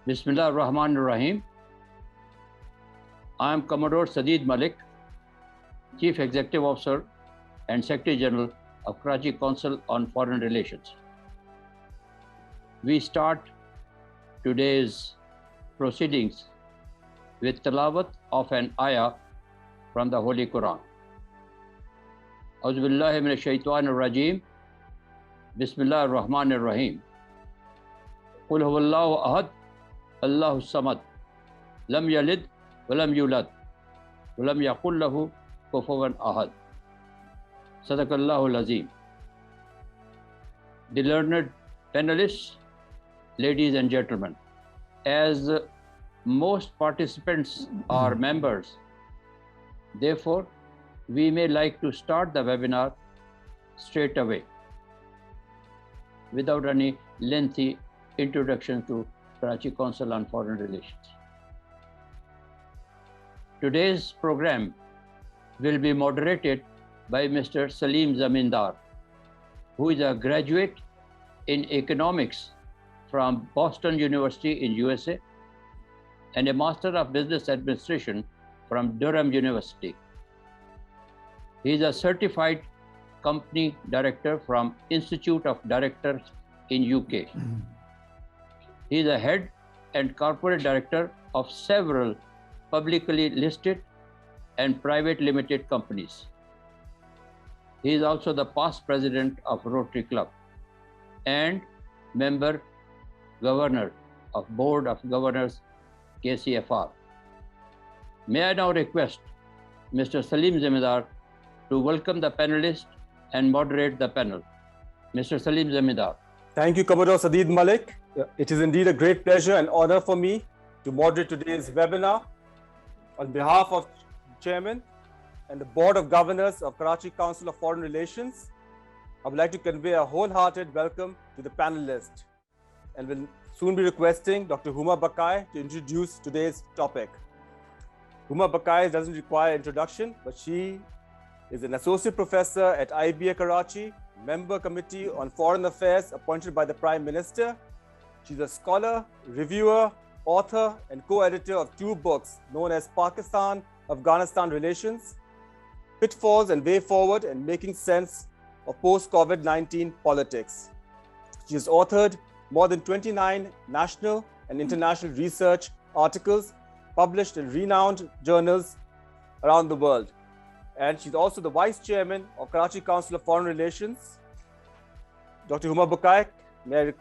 Bismillah ar-Rahman ar-Rahim. I am Commodore Sadeed Malik, Chief Executive Officer and Secretary General of Karachi Council on Foreign Relations. We start today's proceedings with tilawat of an ayah from the Holy Quran. A'udhu billahi minash shaitanir rajeem. Bismillah ar-Rahman ar-Rahim. Qul huwallahu ahad, Allahu samad, lam yalid wa lam yulad, wa lam yakul lahu kufuwan ahad. Sadaqallahu al-Azim. The learned panelists, ladies and gentlemen, as most participants are members, therefore, we may like to start the webinar straight away without any lengthy introduction to Karachi Council on Foreign Relations. Today's program will be moderated by Mr. Saleem Zamindar, who is a graduate in economics from Boston University in USA and a Master of Business Administration from Durham University. He is a certified company director from Institute of Directors in UK. He is a head and corporate director of several publicly listed and private limited companies. He is also the past president of Rotary Club and member governor of Board of Governors, KCFR. May I now request Mr. Saleem Zamindar to welcome the panelists and moderate the panel. Mr. Saleem Zamindar. Thank you, Commodore Sadeed Malik. It is indeed a great pleasure and honor for me to moderate today's webinar on behalf of Chairman and the Board of Governors of Karachi Council of Foreign Relations. I would like to convey a wholehearted welcome to the panelists and will soon be requesting Dr. Huma Baqai to introduce today's topic. Huma Baqai doesn't require introduction, but she is an associate professor at IBA Karachi, member committee on foreign affairs appointed by the Prime Minister. She's a scholar, reviewer, author, and co-editor of two books known as Pakistan-Afghanistan Relations, Pitfalls and Way Forward and Making Sense of Post-COVID-19 Politics. She has authored more than 29 national and international research articles published in renowned journals around the world. And she's also the Vice Chairman of Karachi Council of Foreign Relations. Dr. Huma Baqai, may I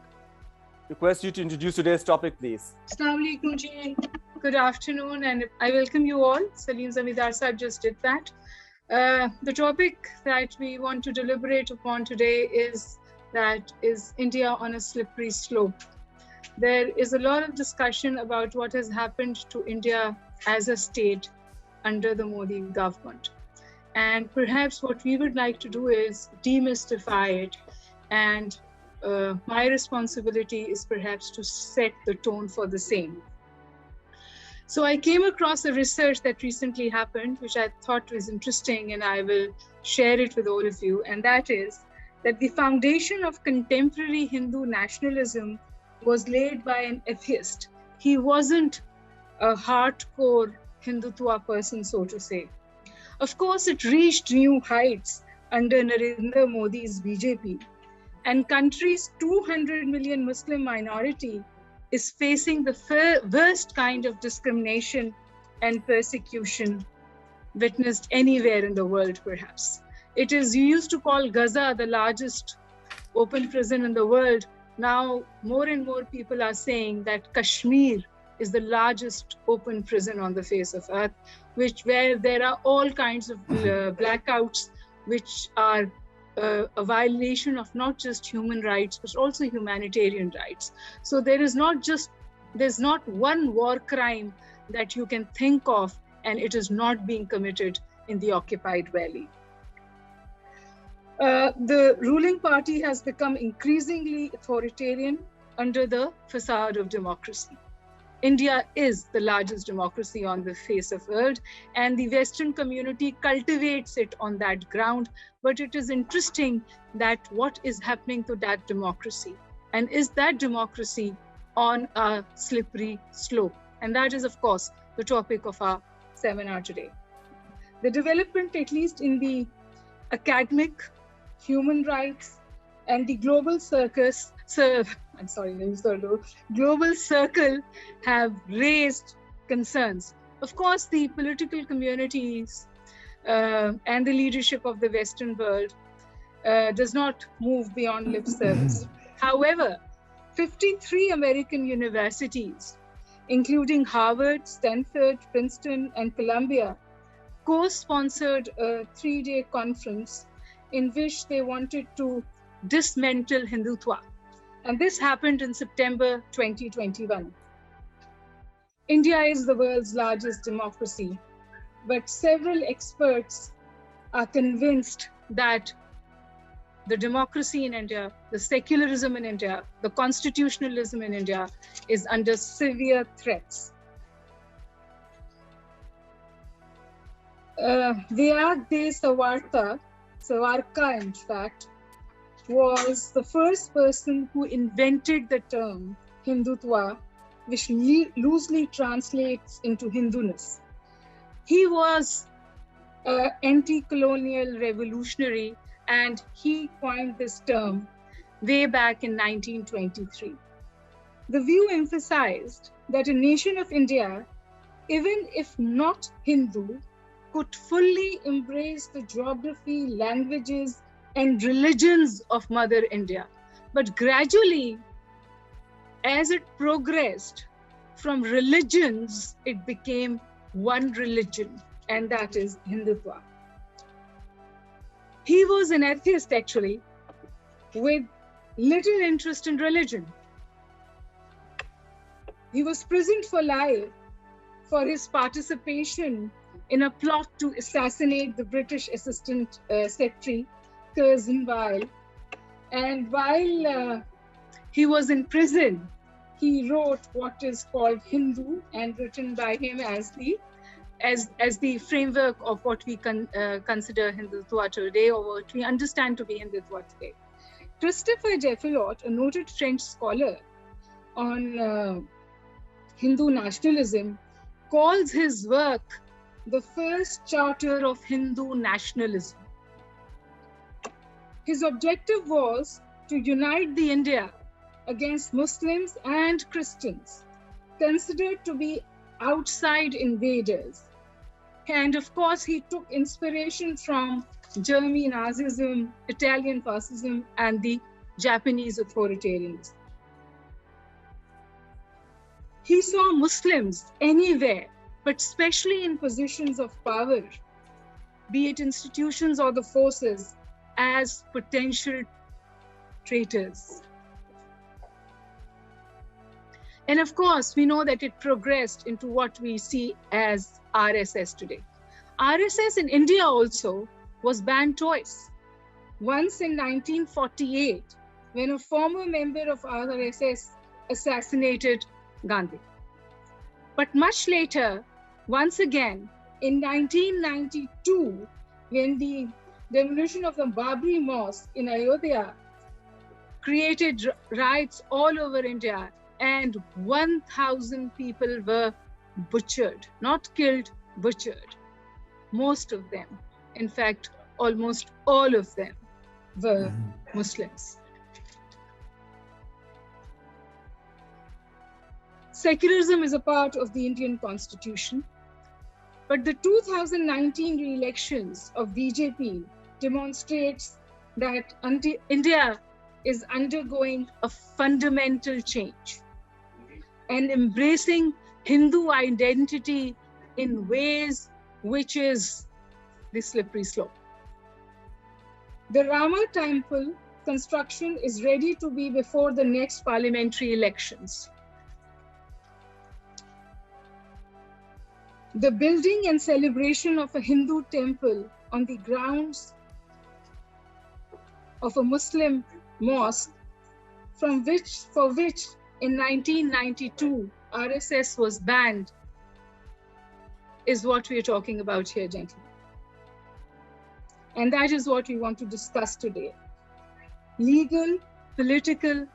request you to introduce today's topic, please. Assalamu alaikum ji. Good afternoon, and I welcome you all. Saleem Zamindar Sahib just did that. The topic that we want to deliberate upon today is India on a slippery slope. There is a lot of discussion about what has happened to India as a state under the Modi government. And perhaps what we would like to do is demystify it. And my responsibility is perhaps to set the tone for the same. So I came across a research that recently happened, which I thought was interesting, and I will share it with all of you. And that is that the foundation of contemporary Hindu nationalism was laid by an atheist. He wasn't a hardcore Hindutva person, so to say. Of course, it reached new heights under Narendra Modi's BJP, and country's 200 million Muslim minority is facing the worst kind of discrimination and persecution witnessed anywhere in the world, perhaps. It is, you used to call Gaza the largest open prison in the world. Now, more and more people are saying that Kashmir is the largest open prison on the face of earth, where there are all kinds of blackouts, which are a violation of not just human rights, but also humanitarian rights. So there's not one war crime that you can think of, and it is not being committed in the occupied valley. The ruling party has become increasingly authoritarian under the facade of democracy. India is the largest democracy on the face of earth, and the Western community cultivates it on that ground. But it is interesting that what is happening to that democracy, and is that democracy on a slippery slope. And that is, of course, the topic of our seminar today. The development, at least in the academic, human rights, and the global global circle have raised concerns. Of course, the political communities and the leadership of the Western world does not move beyond lip service. However, 53 American universities, including Harvard, Stanford, Princeton, and Columbia, co-sponsored a 3-day conference in which they wanted to dismantle Hindutva. And this happened in September 2021. India is the world's largest democracy, but several experts are convinced that the democracy in India, the secularism in India, the constitutionalism in India is under severe threats. Vyag Savarkar, in fact, was the first person who invented the term Hindutva, which loosely translates into Hinduness. He was an anti-colonial revolutionary, and he coined this term way back in 1923. The view emphasized that a nation of India, even if not Hindu, could fully embrace the geography, languages, and religions of Mother India. But gradually, as it progressed from religions, it became one religion, and that is Hindutva. He was an atheist, actually, with little interest in religion. He was imprisoned for life for his participation in a plot to assassinate the British Assistant Secretary, Curzon Weil. And while he was in prison, he wrote what is called Hindu, and written by him as the framework of what we consider Hindutva today, or what we understand to be Hindutva today. Christopher Defelot, a noted French scholar on Hindu nationalism, calls his work the first charter of Hindu nationalism. His objective was to unite the India against Muslims and Christians, considered to be outside invaders. And of course, he took inspiration from German Nazism, Italian fascism, and the Japanese authoritarianism. He saw Muslims anywhere, but especially in positions of power, be it institutions or the forces, as potential traitors. And of course, we know that it progressed into what we see as RSS today. RSS in India also was banned twice. Once in 1948, when a former member of RSS assassinated Gandhi. But much later, once again, in 1992, when the demolition of the Babri Mosque in Ayodhya created riots all over India, and 1,000 people were butchered, not killed, butchered. Most of them, in fact, almost all of them were Muslims. Secularism is a part of the Indian Constitution, but the 2019 re-elections of BJP demonstrates that India is undergoing a fundamental change and embracing Hindu identity in ways which is the slippery slope. The Rama temple construction is ready to be before the next parliamentary elections. The building and celebration of a Hindu temple on the grounds of a Muslim mosque, for which in 1992 RSS was banned, is what we are talking about here, gentlemen. And that is what we want to discuss today. Legal, political,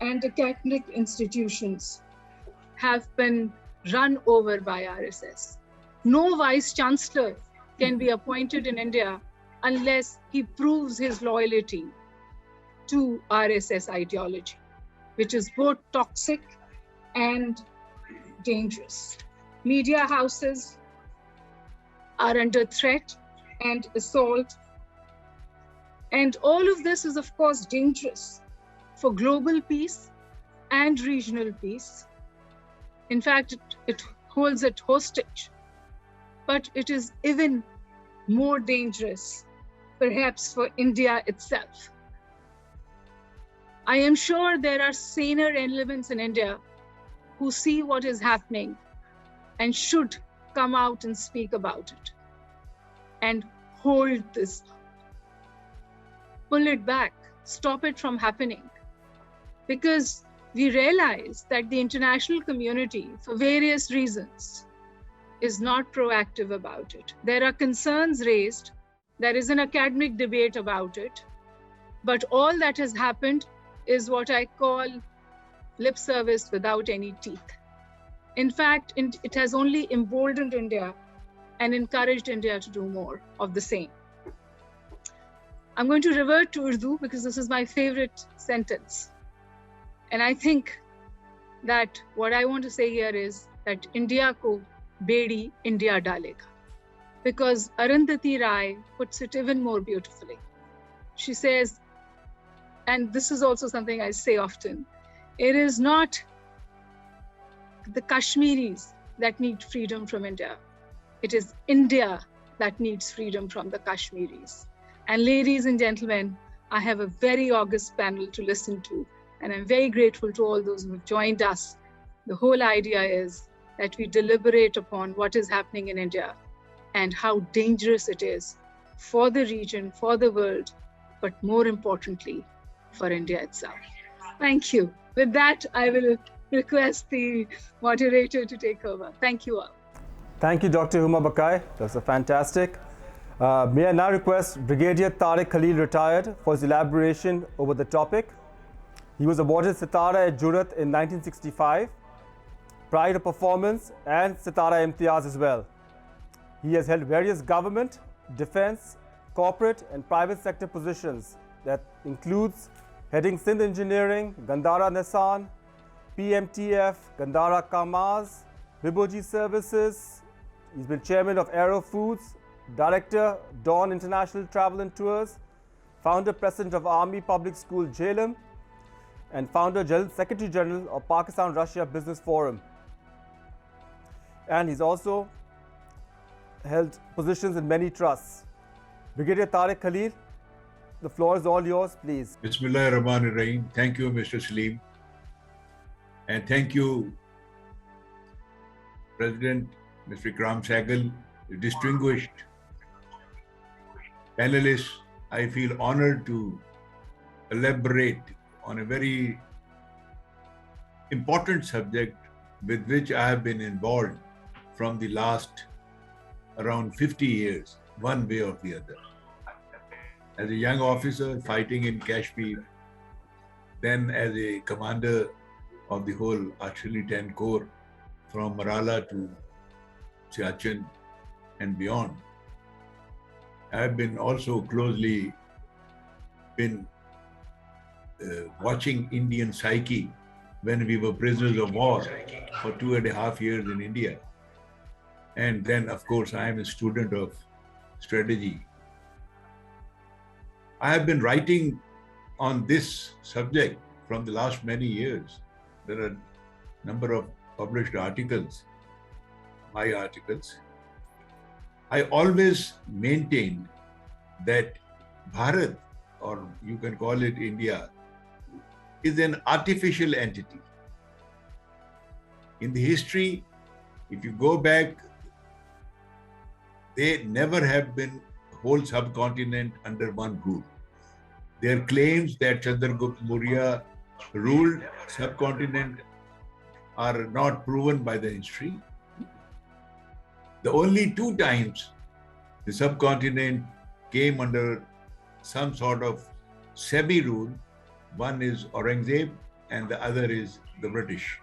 and academic institutions have been run over by RSS. No vice chancellor can be appointed in India unless he proves his loyalty to RSS ideology, which is both toxic and dangerous. Media houses are under threat and assault. And all of this is, of course, dangerous for global peace and regional peace. In fact, it holds it hostage. But it is even more dangerous, perhaps, for India itself. I am sure there are saner elements in India who see what is happening and should come out and speak about it and hold this, pull it back, stop it from happening. Because we realize that the international community, for various reasons, is not proactive about it. There are concerns raised, there is an academic debate about it, but all that has happened is what I call lip service without any teeth. In fact, it has only emboldened India and encouraged India to do more of the same. I'm going to revert to Urdu because this is my favorite sentence. And I think that what I want to say here is that India ko bedi India dalega. Because Arundhati Rai puts it even more beautifully. She says, and this is also something I say often, it is not the Kashmiris that need freedom from India. It is India that needs freedom from the Kashmiris. And ladies and gentlemen, I have a very august panel to listen to, and I'm very grateful to all those who have joined us. The whole idea is that we deliberate upon what is happening in India and how dangerous it is for the region, for the world, but more importantly, for India itself. Thank you. With that, I will request the moderator to take over. Thank you all. Thank you, Dr. Huma Baqai. That's fantastic. May I now request Brigadier Tariq Khalil, retired, for his elaboration over the topic. He was awarded Sitara at Jurat in 1965, Pride of Performance and Sitara Imtiaz as well. He has held various government, defense, corporate and private sector positions that includes heading Sindh Engineering, Gandhara Nissan, PMTF, Gandhara Kamaz, Biboji Services. He's been chairman of Aero Foods, director, Dawn International Travel and Tours, founder, president of Army Public School, Jhelum, and founder, Secretary General of Pakistan-Russia Business Forum. And he's also held positions in many trusts. Brigadier Tariq Khalil, the floor is all yours, please. Bismillahirrahmanirrahim. Thank you, Mr. Saleem. And thank you, President Mr. Ikram Sehgal, distinguished panelists. I feel honored to elaborate on a very important subject with which I have been involved from the last around 50 years, one way or the other. As a young officer fighting in Kashmir, then as a commander of the whole Artillery 10 Corps from Marala to Siachen and beyond. I have been also closely watching Indian psyche when we were prisoners of war for 2.5 years in India. And then, of course, I am a student of strategy. I have been writing on this subject from the last many years. There are a number of published articles, my articles. I always maintained that Bharat, or you can call it India, is an artificial entity. In the history, if you go back, they never have been whole subcontinent under one rule. Their claims that Chandragupta Maurya ruled subcontinent are not proven by the history. The only 2 times the subcontinent came under some sort of semi-rule, one is Aurangzeb and the other is the British.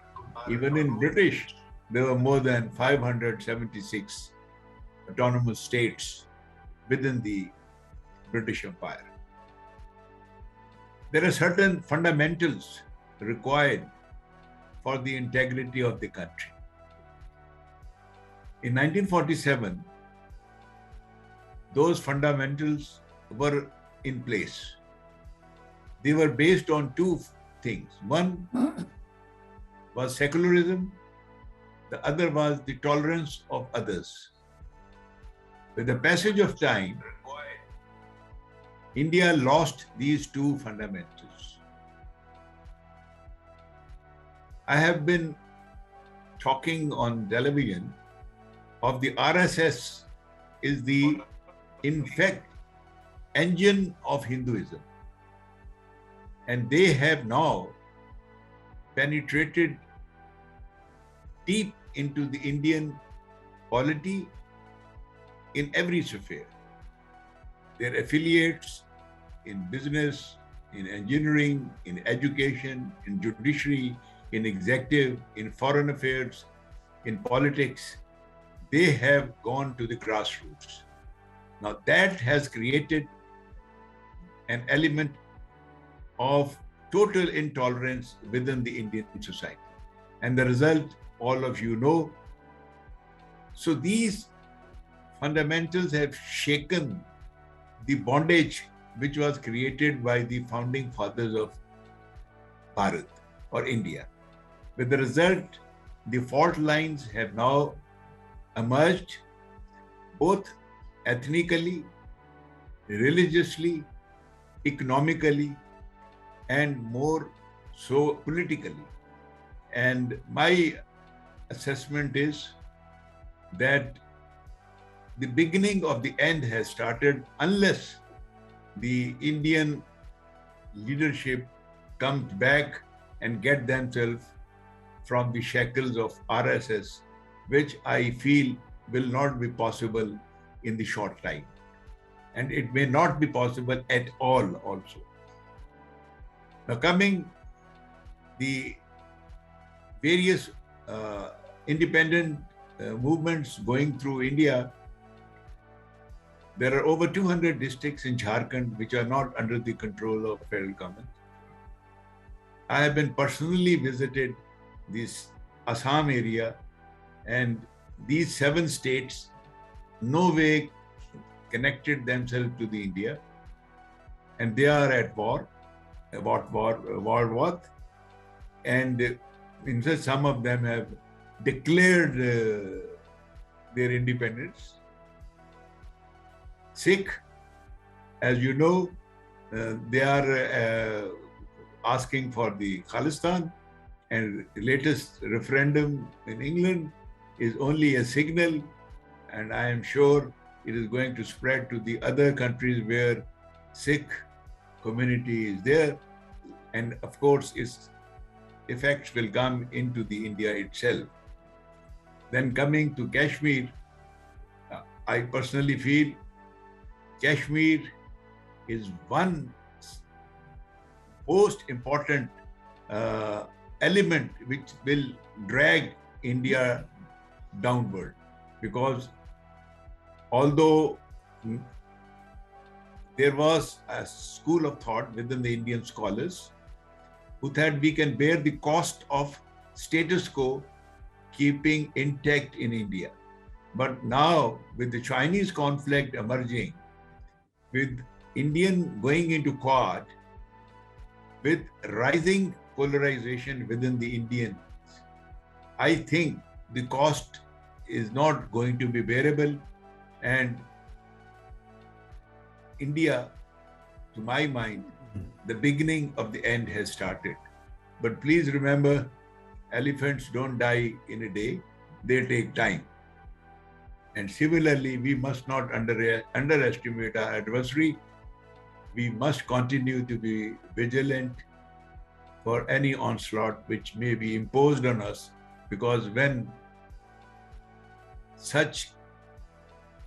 Even in British, there were more than 576 autonomous states within the British Empire. There are certain fundamentals required for the integrity of the country. In 1947, those fundamentals were in place. They were based on two things. One was secularism, the other was the tolerance of others. With the passage of time, India lost these two fundamentals. I have been talking on television of the RSS is the, in fact, engine of Hinduism. And they have now penetrated deep into the Indian polity in every sphere. Their affiliates in business, in engineering, in education, in judiciary, in executive, in foreign affairs, in politics, they have gone to the grassroots. Now that has created an element of total intolerance within the Indian society. And the result, all of you know. So these fundamentals have shaken the bondage which was created by the founding fathers of Bharat or India. With the result, the fault lines have now emerged, both ethnically, religiously, economically, and more so politically. And my assessment is that the beginning of the end has started unless the Indian leadership comes back and get themselves from the shackles of RSS, which I feel will not be possible in the short time. And it may not be possible at all also. Now coming the various independent movements going through India, there are over 200 districts in Jharkhand which are not under the control of federal government. I have been personally visited this Assam area, and these 7 states no way connected themselves to the India, and they are at war, and in fact some of them have declared their independence. Sikh, as you know, they are asking for the Khalistan, and the latest referendum in England is only a signal, and I am sure it is going to spread to the other countries where Sikh community is there, and of course its effects will come into the India itself. Then coming to Kashmir, I personally feel Kashmir is one most important element which will drag India downward, because although there was a school of thought within the Indian scholars who thought we can bear the cost of status quo keeping intact in India. But now with the Chinese conflict emerging, with Indian going into Quad, with rising polarization within the Indians, I think the cost is not going to be bearable, and India, to my mind, the beginning of the end has started. But please remember, elephants don't die in a day, they take time. And similarly, we must not underestimate our adversary. We must continue to be vigilant for any onslaught which may be imposed on us, because when such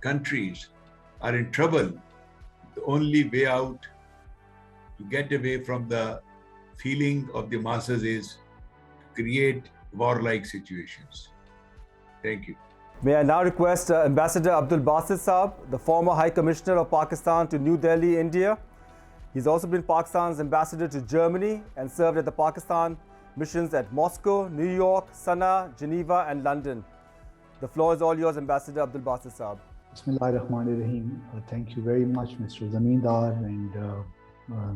countries are in trouble, the only way out to get away from the feeling of the masses is create warlike situations. Thank you. May I now request Ambassador Abdul Basit Saab, the former High Commissioner of Pakistan to New Delhi, India. He's also been Pakistan's ambassador to Germany and served at the Pakistan missions at Moscow, New York, Sana'a, Geneva and London. The floor is all yours, Ambassador Abdul Basit Saab. Bismillahirrahmanirrahim. Thank you very much, Mr. Zamindar, and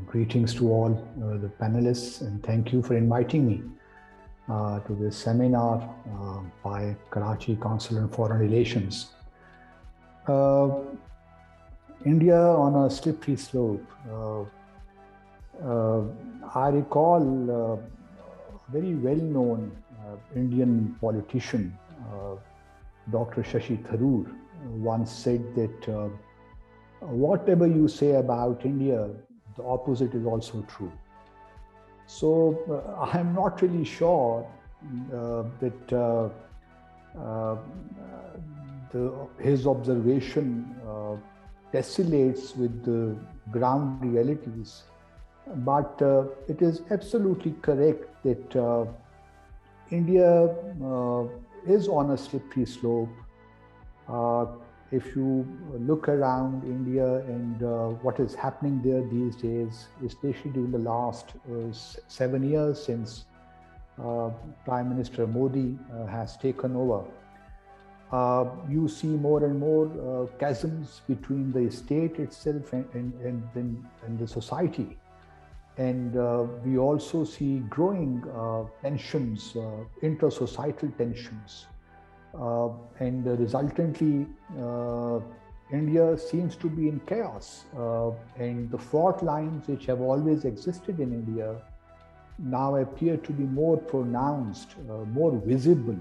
greetings to all the panelists, and thank you for inviting me to this seminar by Karachi Council on Foreign Relations. India on a slippery slope. I recall a very well-known Indian politician, Dr. Shashi Tharoor, once said that whatever you say about India, the opposite is also true. So I'm not really sure that his observation tessellates with the ground realities, but it is absolutely correct that India is on a slippery slope. If you look around India and what is happening there these days, especially during the last 7 years since Prime Minister Modi has taken over, you see more and more chasms between the state itself and the society. And we also see growing tensions, inter-societal tensions. And resultantly, India seems to be in chaos. And the fault lines which have always existed in India now appear to be more pronounced, more visible.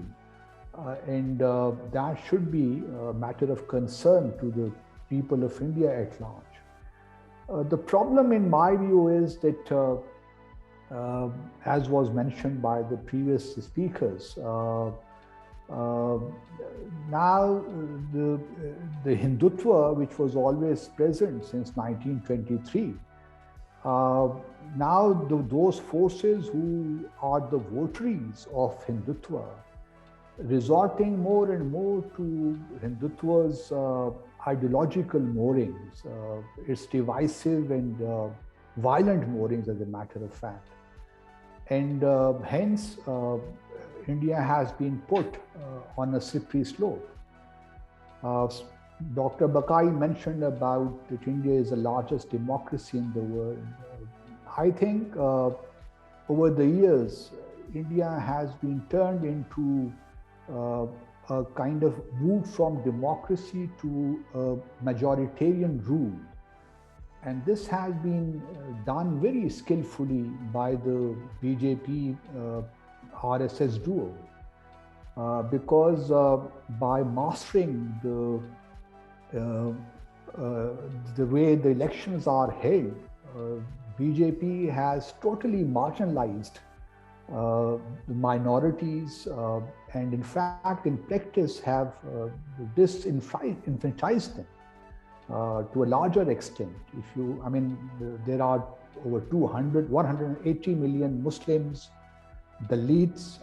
And that should be a matter of concern to the people of India at large. The problem in my view is that, as was mentioned by the previous speakers, now the Hindutva, which was always present since 1923, now those forces who are the votaries of Hindutva, resorting more and more to Hindutva's ideological moorings, its divisive and violent moorings, as a matter of fact. And hence, India has been put on a slippery slope. Dr. Baqai mentioned about that India is the largest democracy in the world. I think over the years, India has been turned into a kind of move from democracy to a majoritarian rule. And this has been done very skillfully by the BJP RSS duo, because by mastering the way the elections are held, BJP has totally marginalized the minorities, and in fact, in practice, have disenfranchised them to a larger extent. There are over 180 million Muslims, Dalits,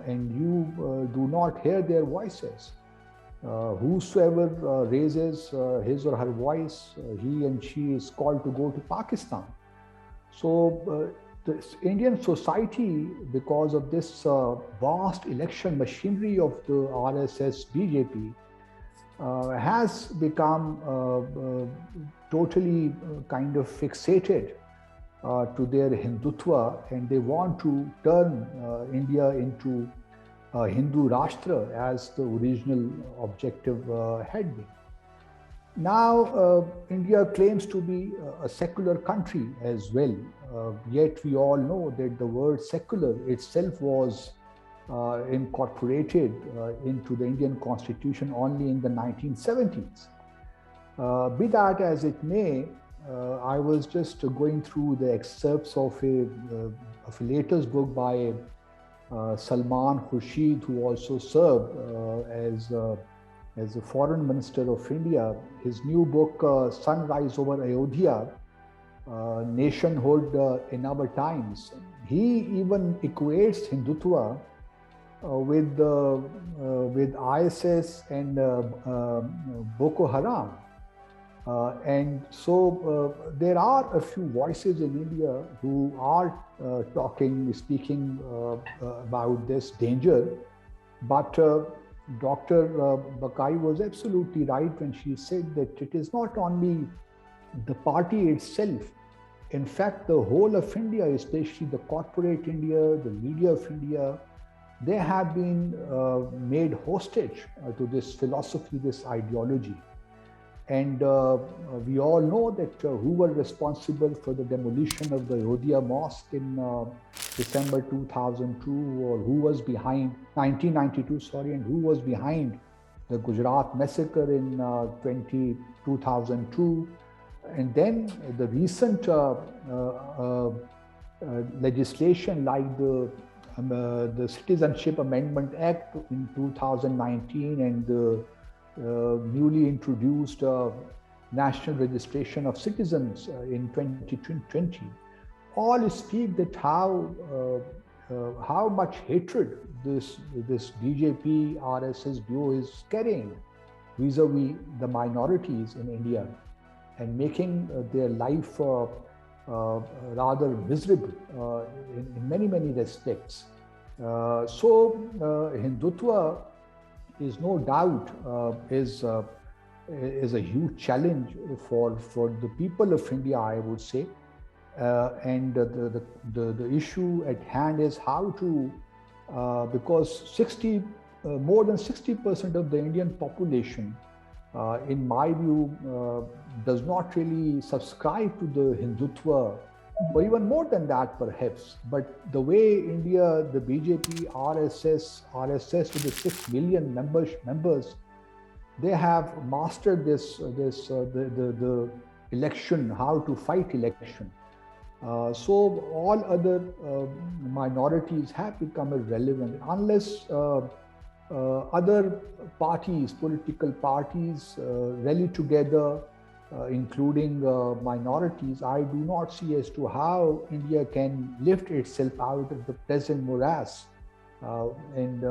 and you do not hear their voices. Whosoever raises his or her voice, he and she is called to go to Pakistan. So the Indian society, because of this vast election machinery of the RSS BJP, has become totally kind of fixated to their Hindutva, and they want to turn India into Hindu Rashtra as the original objective had been. Now, India claims to be a secular country as well, yet we all know that the word secular itself was incorporated into the Indian constitution only in the 1970s. Be that as it may, I was just going through the excerpts of a latest book by Salman Khurshid, who also served as the Foreign Minister of India. His new book, Sunrise over Ayodhya, Nationhood in Our Times. he even equates Hindutva with ISIS and Boko Haram. And so there are a few voices in India who are speaking about this danger. But Dr. Baqai was absolutely right when she said that it is not only the party itself. In fact, the whole of India, especially the corporate India, the media of India, they have been made hostage to this philosophy, this ideology. And we all know that who were responsible for the demolition of the Ayodhya Mosque in December 2002, or who was behind 1992, sorry, and who was behind the Gujarat massacre in 2002. And then the recent legislation like the Citizenship Amendment Act in 2019 and the newly introduced National Registration of Citizens in 2020, all speak that how much hatred this BJP RSS duo is carrying vis-a-vis the minorities in India, and making their life rather miserable in many respects. So Hindutva is no doubt is a huge challenge for the people of India, I would say. And the issue at hand is how to, because more than 60% of the Indian population, in my view, does not really subscribe to the Hindutva, or even more than that perhaps. But the way India, the BJP, RSS with the 6 million members, they have mastered the election, how to fight election. So all other minorities have become irrelevant unless other parties, political parties, rally together, including minorities. I do not see as to how India can lift itself out of the present morass, and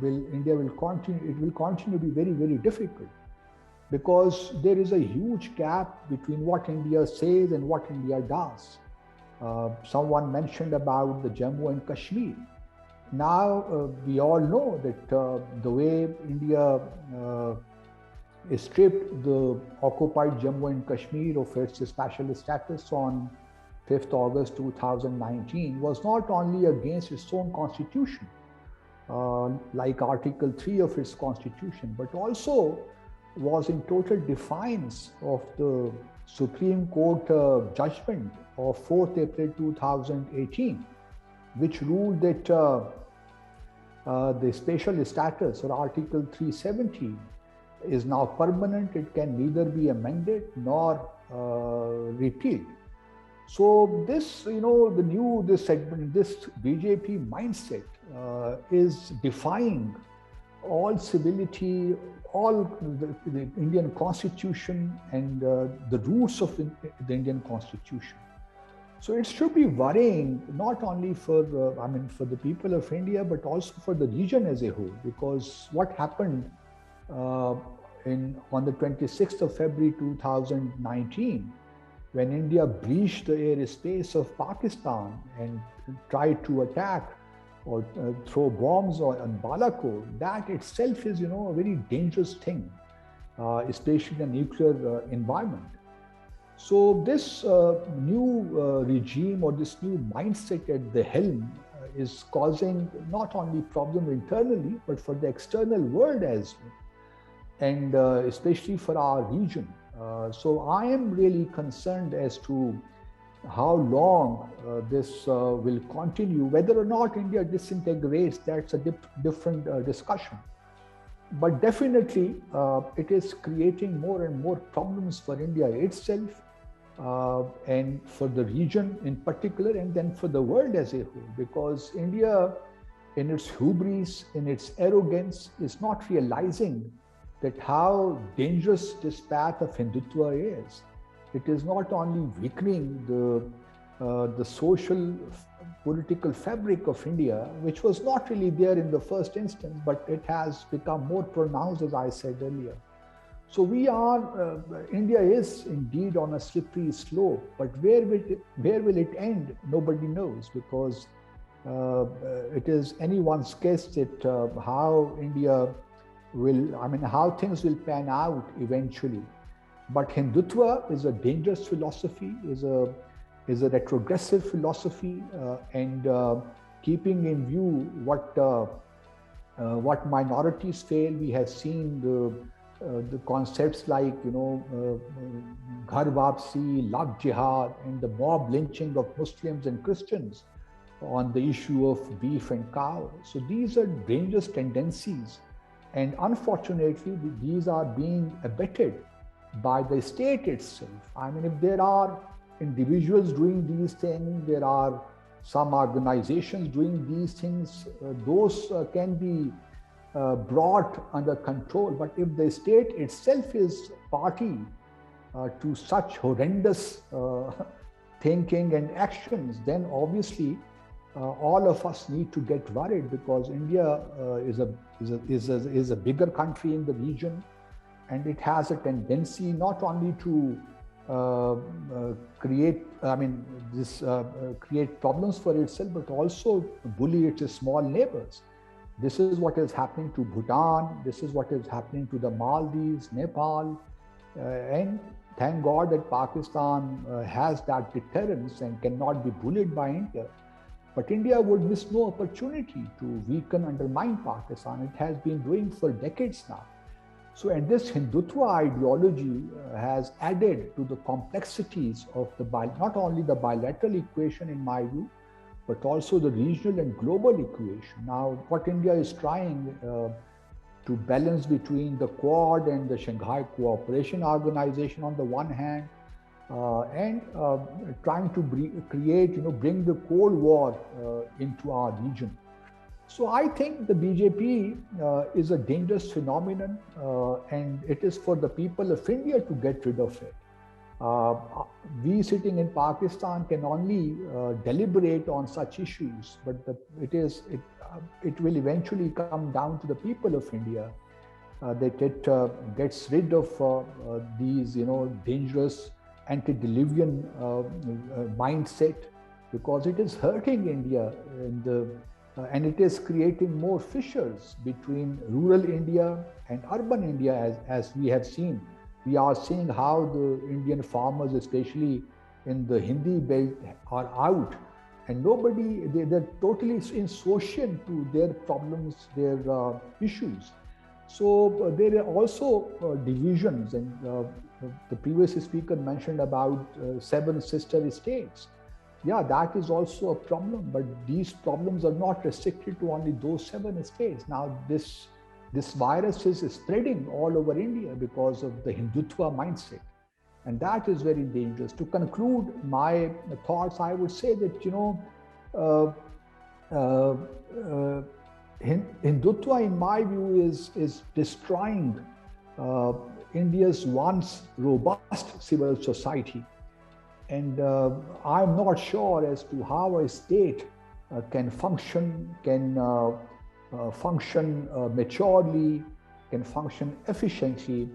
India will continue. It will continue to be very difficult, because there is a huge gap between what India says and what India does. Someone mentioned about the Jammu and Kashmir. Now we all know that the way India stripped the occupied Jammu and Kashmir of its special status on 5th August 2019 was not only against its own constitution, like Article 3 of its constitution, but also was in total defiance of the Supreme Court judgment of 4th April 2018, which ruled that the special status, or Article 370, is now permanent. It can neither be amended nor repealed. So this, this BJP mindset is defying all civility, all the Indian Constitution and the roots of the Indian Constitution. So it should be worrying not only for for the people of India, but also for the region as a whole, because what happened on the 26th of February 2019, when India breached the airspace of Pakistan and tried to attack or throw bombs on Balakot, that itself is, a very dangerous thing, especially in a nuclear environment. So this new regime, or this new mindset at the helm is causing not only problems internally, but for the external world as well, and especially for our region. So I am really concerned as to how long this will continue. Whether or not India disintegrates, that's a different discussion. But definitely it is creating more and more problems for India itself, and for the region in particular, and then for the world as a whole, because India, in its hubris, in its arrogance, is not realizing that how dangerous this path of Hindutva is. It is not only weakening the social political fabric of India, which was not really there in the first instance, but it has become more pronounced, as I said earlier. So we are, India is indeed on a slippery slope, but where will it end? Nobody knows, because it is anyone's guess that how India will, how things will pan out eventually. But Hindutva is a dangerous philosophy, is a retrogressive philosophy, and keeping in view what minorities fail. We have seen the concepts like, Ghar Wapsi, Love Jihad, and the mob lynching of Muslims and Christians on the issue of beef and cow. So these are dangerous tendencies, and unfortunately these are being abetted by the state itself. If there are individuals doing these things, there are some organizations doing these things, those can be brought under control. But if the state itself is party to such horrendous thinking and actions, then obviously all of us need to get worried, because India is a bigger country in the region, and it has a tendency not only to create problems for itself, but also bully its small neighbors. This is what is happening to Bhutan. This is what is happening to the Maldives, Nepal, and thank God that Pakistan has that deterrence and cannot be bullied by India. But India would miss no opportunity to weaken, undermine Pakistan. It has been doing for decades now. So, and this Hindutva ideology has added to the complexities of not only the bilateral equation, in my view, but also the regional and global equation. Now, what India is trying to balance between the Quad and the Shanghai Cooperation Organization on the one hand, and trying to bring the Cold War into our region. So I think the BJP is a dangerous phenomenon, and it is for the people of India to get rid of it. We sitting in Pakistan can only deliberate on such issues, but it will eventually come down to the people of India that it gets rid of these dangerous antediluvian mindset, because it is hurting India and it is creating more fissures between rural India and urban India, as we have seen. We are seeing how the Indian farmers, especially in the Hindi belt, are out, and they're totally insouciant to their problems, their issues. So there are also divisions, and the previous speaker mentioned about 7 sister states. Yeah, that is also a problem, but these problems are not restricted to only those 7 states. Now this virus is spreading all over India because of the Hindutva mindset, and that is very dangerous. To conclude my thoughts, I would say that Hindutva, in my view, is destroying India's once robust civil society. And I'm not sure as to how a state can function maturely, can function efficiently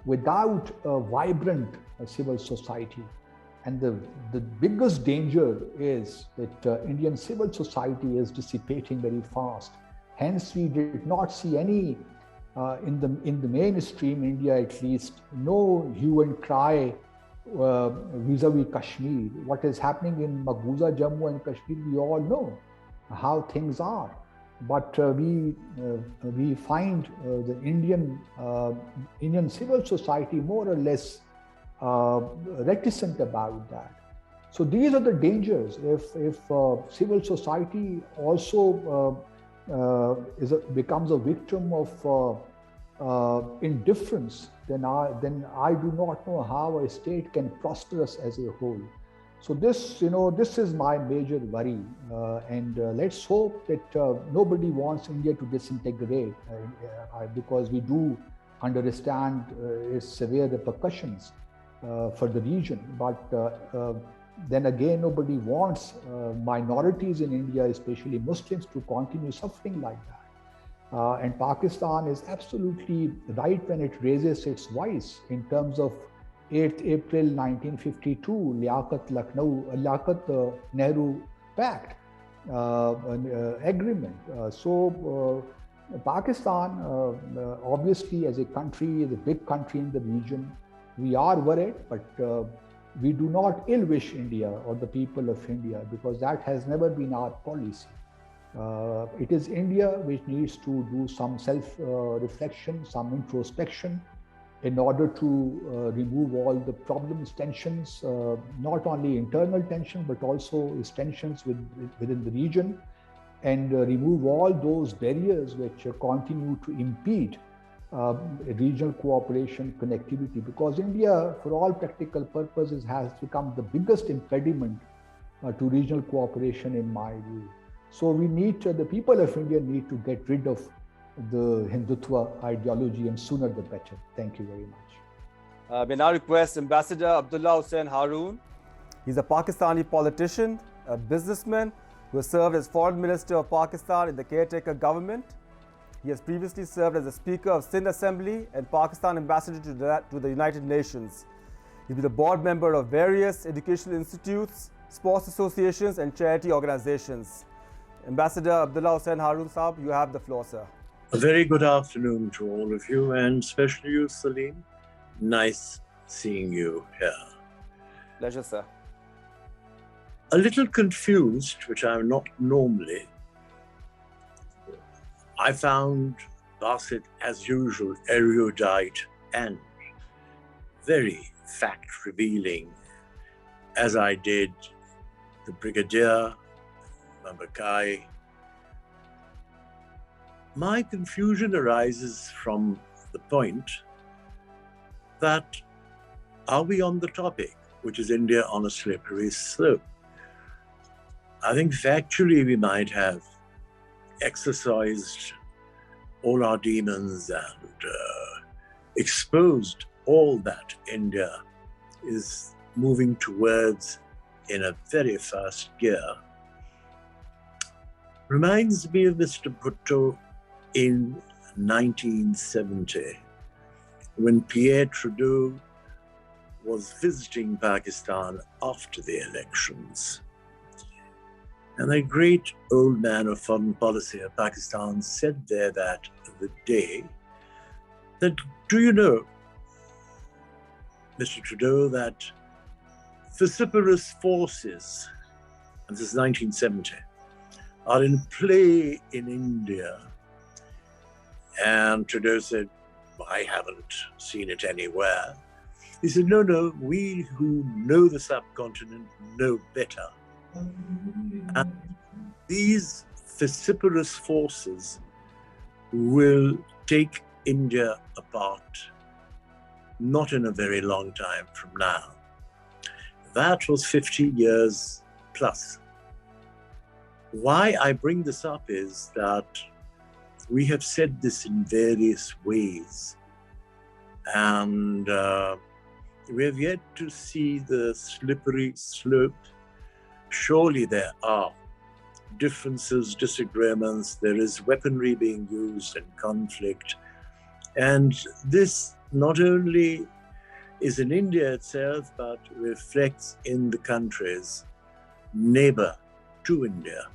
without a vibrant civil society. And the biggest danger is that Indian civil society is dissipating very fast. Hence, we did not see any, in the mainstream India at least, no hue and cry vis-a-vis Kashmir. What is happening in Maqbuza, Jammu and Kashmir, we all know how things are. But we find the Indian civil society more or less reticent about that. So these are the dangers. If civil society also becomes a victim of indifference, then I do not know how a state can prosper as a whole. So this is my major worry, and let's hope that nobody wants India to disintegrate, because we do understand its severe repercussions for the region. But then again, nobody wants minorities in India, especially Muslims, to continue suffering like that. And Pakistan is absolutely right when it raises its voice in terms of 8th April 1952, Liaquat Nehru Pact agreement. Pakistan, obviously, as a country, is a big country in the region. We are worried, but we do not ill wish India or the people of India, because that has never been our policy. It is India which needs to do some self-reflection, some introspection, in order to remove all the problems, tensions, not only internal tension, but also tensions within the region, and remove all those barriers which continue to impede regional cooperation, connectivity, because India, for all practical purposes, has become the biggest impediment to regional cooperation, in my view. So we need the people of India need to get rid of the Hindutva ideology, and sooner the better. Thank you very much. May now request Ambassador Abdullah Hussain Haroon. He's a Pakistani politician, a businessman who has served as Foreign Minister of Pakistan in the caretaker government. He has previously served as the Speaker of Sindh Assembly and Pakistan Ambassador to the United Nations. He's been a board member of various educational institutes, sports associations, and charity organizations. Ambassador Abdullah Hussain Haroon Saab, you have the floor, sir. A very good afternoon to all of you, and especially you, Saleem. Nice seeing you here. Pleasure, sir. A little confused, which I'm not normally. I found Basit, as usual, erudite and very fact-revealing, as I did the Brigadier, Baqai. My confusion arises from the point that, are we on the topic, which is India on a slippery slope? I think factually we might have exercised all our demons and exposed all that India is moving towards in a very fast gear. Reminds me of Mr. Bhutto in 1970, when Pierre Trudeau was visiting Pakistan after the elections. And a great old man of foreign policy of Pakistan said there that the day, that, do you know, Mr. Trudeau, that vociferous forces, and this is 1970, are in play in India? And Trudeau said, I haven't seen it anywhere. He said, no, we who know the subcontinent know better. And these vociferous forces will take India apart, not in a very long time from now. That was 50 years plus. Why I bring this up is that we have said this in various ways, and we have yet to see the slippery slope. Surely there are differences, disagreements, there is weaponry being used in conflict, and this not only is in India itself, but reflects in the countries neighbor to India.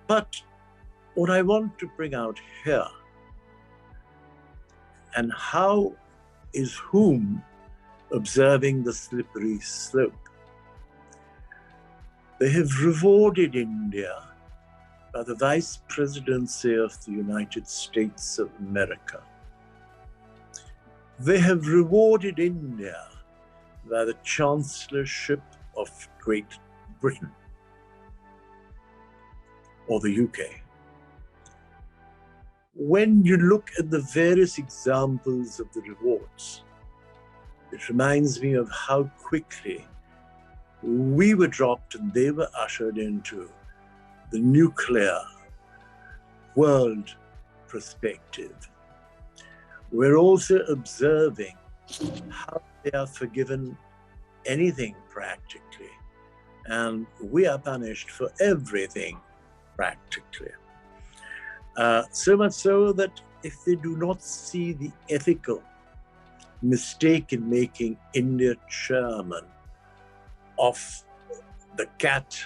But what I want to bring out here, and how is whom observing the slippery slope? They have rewarded India by the Vice Presidency of the United States of America. They have rewarded India by the Chancellorship of Great Britain or the UK. When you look at the various examples of the rewards, it reminds me of how quickly we were dropped and they were ushered into the nuclear world perspective. We're also observing how they are forgiven anything practically. And we are punished for everything practically. So much so that if they do not see the ethical mistake in making India chairman of the cat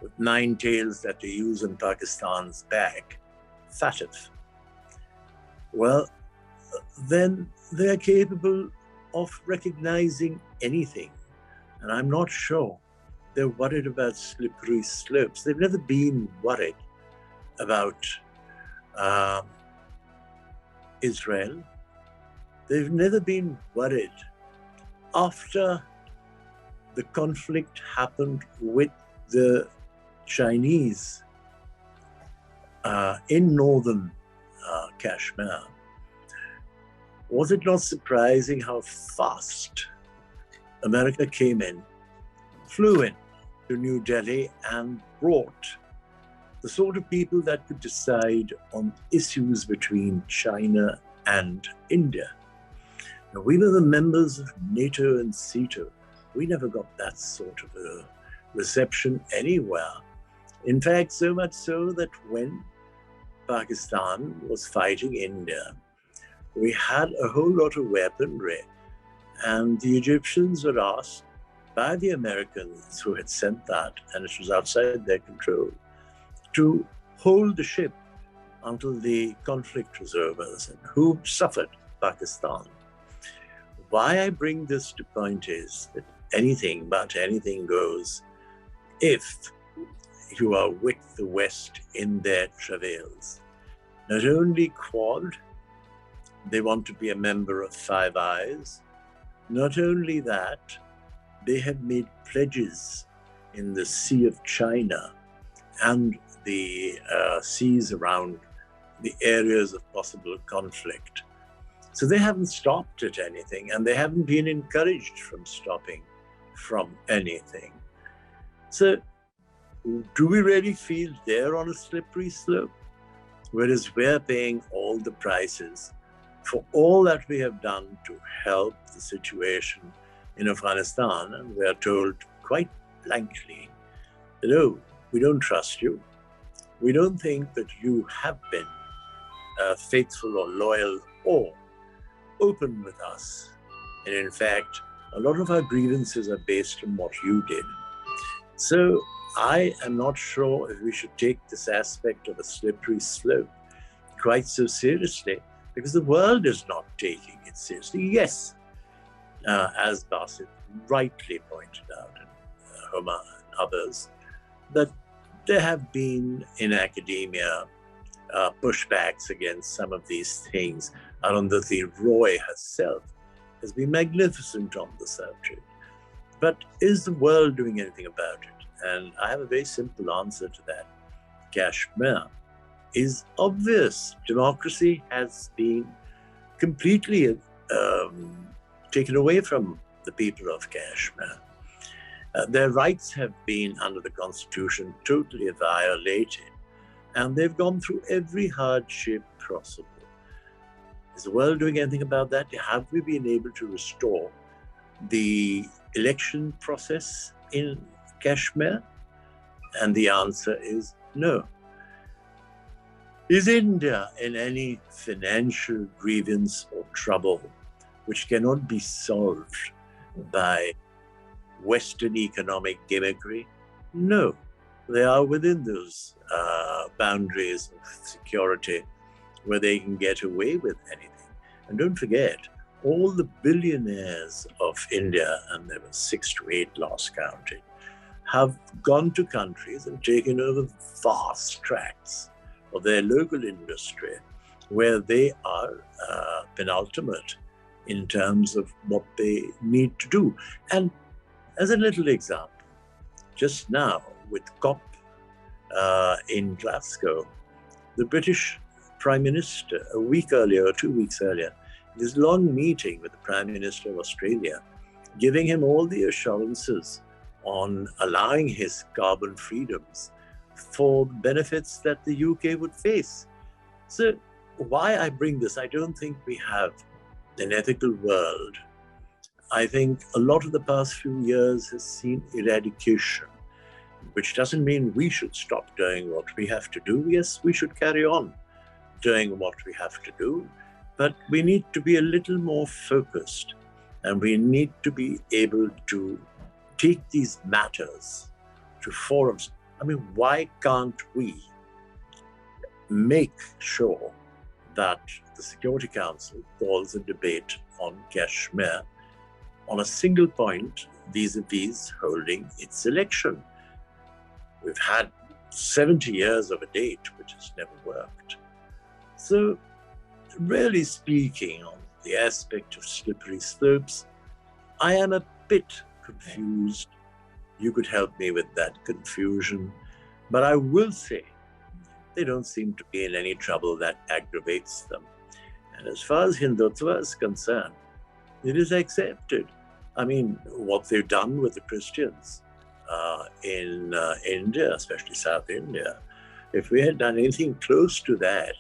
with 9 tails that they use in Pakistan's bag, FATF, well, then they're capable of recognizing anything. And I'm not sure they're worried about slippery slopes. They've never been worried about Israel. They've never been worried after the conflict happened with the Chinese in northern Kashmir. Was it not surprising how fast America came in, flew in to New Delhi and brought the sort of people that could decide on issues between China and India? Now, we were the members of NATO and CETO. We never got that sort of a reception anywhere. In fact, so much so that when Pakistan was fighting India, we had a whole lot of weaponry, and the Egyptians were asked by the Americans who had sent that, and it was outside their control, to hold the ship until the conflict was over. And who suffered? Pakistan. Why I bring this to point is that anything but anything goes if you are with the West in their travails. Not only Quad, they want to be a member of Five Eyes. Not only that, they have made pledges in the Sea of China and the seas around the areas of possible conflict. So they haven't stopped at anything, and they haven't been encouraged from stopping from anything. So do we really feel they're on a slippery slope? Whereas we're paying all the prices for all that we have done to help the situation in Afghanistan, and we're told quite blankly, no, we don't trust you. We don't think that you have been faithful or loyal or open with us. And in fact, a lot of our grievances are based on what you did. So I am not sure if we should take this aspect of a slippery slope quite so seriously, because the world is not taking it seriously. Yes, as Basit rightly pointed out, and Huma and others, that there have been in academia pushbacks against some of these things. Arundhati Roy herself has been magnificent on the subject. But is the world doing anything about it? And I have a very simple answer to that. Kashmir is obvious. Democracy has been completely taken away from the people of Kashmir. Their rights have been, under the Constitution, totally violated. And they've gone through every hardship possible. Is the world doing anything about that? Have we been able to restore the election process in Kashmir? And the answer is no. Is India in any financial grievance or trouble which cannot be solved by Western economic gimmickry? No. They are within those boundaries of security where they can get away with anything. And don't forget, all the billionaires of India, and there were 6 to 8 last counted, have gone to countries and taken over vast tracts of their local industry where they are penultimate in terms of what they need to do. And as a little example, just now with COP in Glasgow, the British Prime Minister, a week earlier or 2 weeks earlier, this long meeting with the Prime Minister of Australia, giving him all the assurances on allowing his carbon freedoms for benefits that the UK would face. So why I bring this, I don't think we have an ethical world I think a lot of the past few years has seen eradication, which doesn't mean we should stop doing what we have to do. Yes, we should carry on doing what we have to do, but we need to be a little more focused, and we need to be able to take these matters to forums. I mean, why can't we make sure that the Security Council calls a debate on Kashmir on a single point vis-a-vis holding its election? We've had 70 years of a date, which has never worked. So, really speaking on the aspect of slippery slopes, I am a bit confused. You could help me with that confusion, but I will say they don't seem to be in any trouble that aggravates them. And as far as Hindutva is concerned, it is accepted. I mean, what they've done with the Christians in India, especially South India, if we had done anything close to that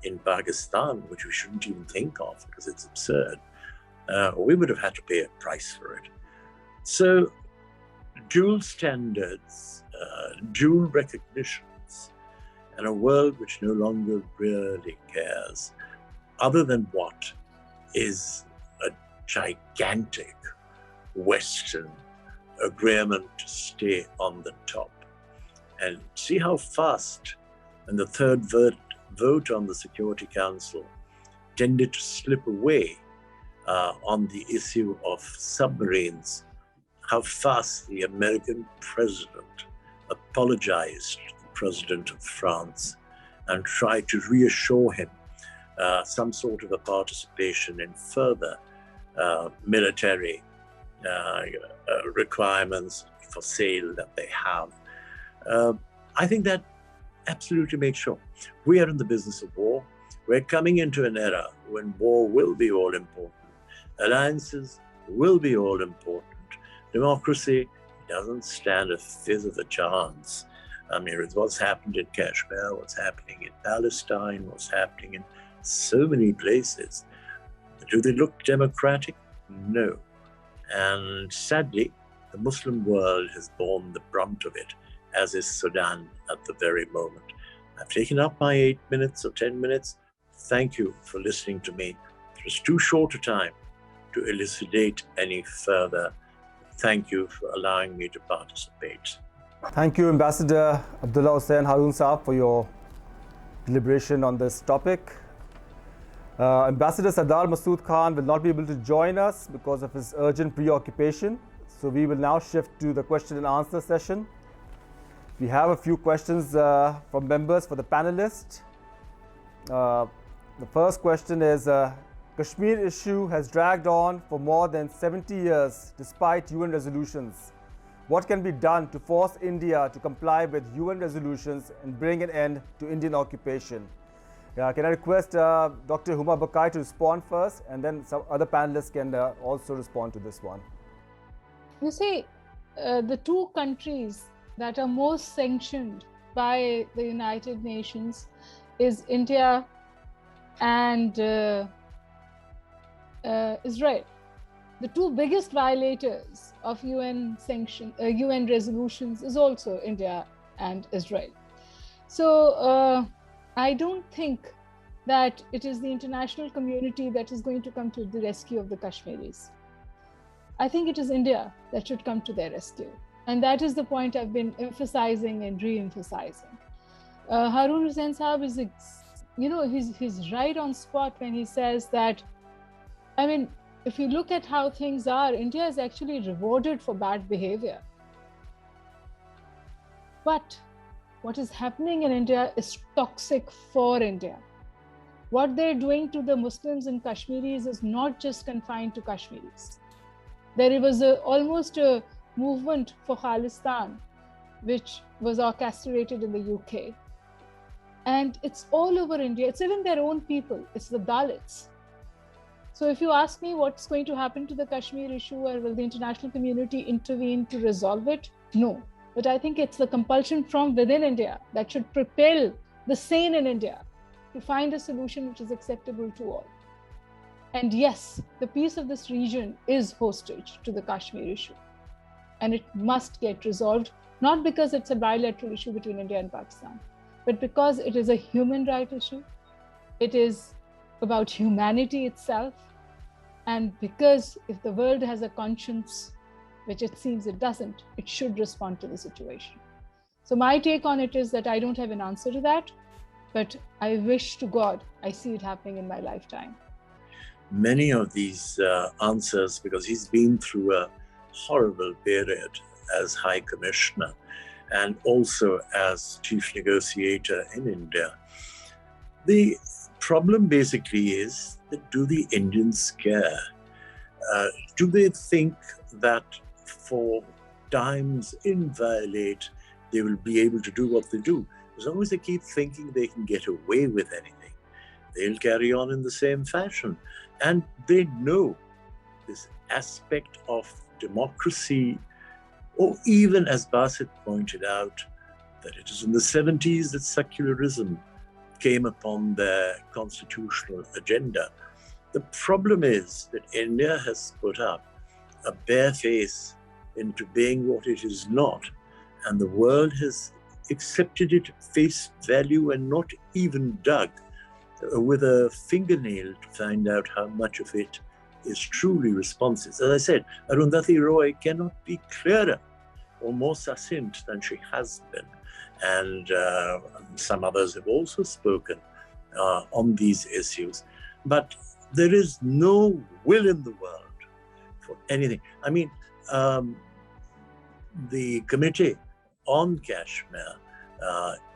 in Pakistan, which we shouldn't even think of because it's absurd, we would have had to pay a price for it. So, dual standards, dual recognitions, and a world which no longer really cares, other than what is a gigantic Western agreement to stay on the top. And see how fast, and the third vote on the Security Council tended to slip away on the issue of submarines, how fast the American president apologized to the president of France and tried to reassure him some sort of a participation in further military requirements for sale that they have. I think that absolutely makes sure we are in the business of war. We're coming into an era when war will be all important. Alliances will be all important. Democracy doesn't stand a fifth of a chance. I mean, with what's happened in Kashmir, what's happening in Palestine, what's happening in so many places. Do they look democratic? No. And sadly, the Muslim world has borne the brunt of it, as is Sudan at the very moment. I've taken up my 8 minutes or 10 minutes. Thank you for listening to me. It was too short a time to elucidate any further. Thank you for allowing me to participate. Thank you, Ambassador Abdullah Hussain Haroon Saab, for your deliberation on this topic. Ambassador Sardar Masood Khan will not be able to join us because of his urgent preoccupation. So we will now shift to the question and answer session. We have a few questions from members for the panelists. The first question is, Kashmir issue has dragged on for more than 70 years despite UN resolutions. What can be done to force India to comply with UN resolutions and bring an end to Indian occupation? Can I request Dr. Huma Baqai to respond first, and then some other panelists can also respond to this one. You see, the two countries that are most sanctioned by the United Nations is India and Israel. The two biggest violators of UN resolutions is also India and Israel. So I don't think that it is the international community that is going to come to the rescue of the Kashmiris. I think it is India that should come to their rescue. And that is the point I've been emphasizing and re-emphasizing. Haroon Hussain Saab is, he's right on spot when he says that, I mean, if you look at how things are, India is actually rewarded for bad behavior. But what is happening in India is toxic for India. What they're doing to the Muslims and Kashmiris is not just confined to Kashmiris. There was almost a movement for Khalistan, which was orchestrated in the UK. And it's all over India. It's even their own people. It's the Dalits. So if you ask me what's going to happen to the Kashmir issue, or will the international community intervene to resolve it? No. But I think it's the compulsion from within India that should propel the sane in India to find a solution which is acceptable to all. And yes, the peace of this region is hostage to the Kashmir issue. And it must get resolved, not because it's a bilateral issue between India and Pakistan, but because it is a human right issue. It is about humanity itself. And because if the world has a conscience, which it seems it doesn't, it should respond to the situation. So my take on it is that I don't have an answer to that, but I wish to God I see it happening in my lifetime. Many of these answers, because he's been through a horrible period as High Commissioner and also as Chief Negotiator in India. The problem basically is that do the Indians care? Do they think that for times inviolate, they will be able to do what they do? As long as they keep thinking they can get away with anything, they'll carry on in the same fashion. And they know this aspect of democracy, or even as Basit pointed out, that it is in the 70s that secularism came upon their constitutional agenda. The problem is that India has put up a bare face into being what it is not, and the world has accepted it face value and not even dug with a fingernail to find out how much of it is truly responsive. As I said, Arundhati Roy cannot be clearer or more succinct than she has been. And some others have also spoken on these issues. But there is no will in the world for anything. I mean, the Committee on Kashmir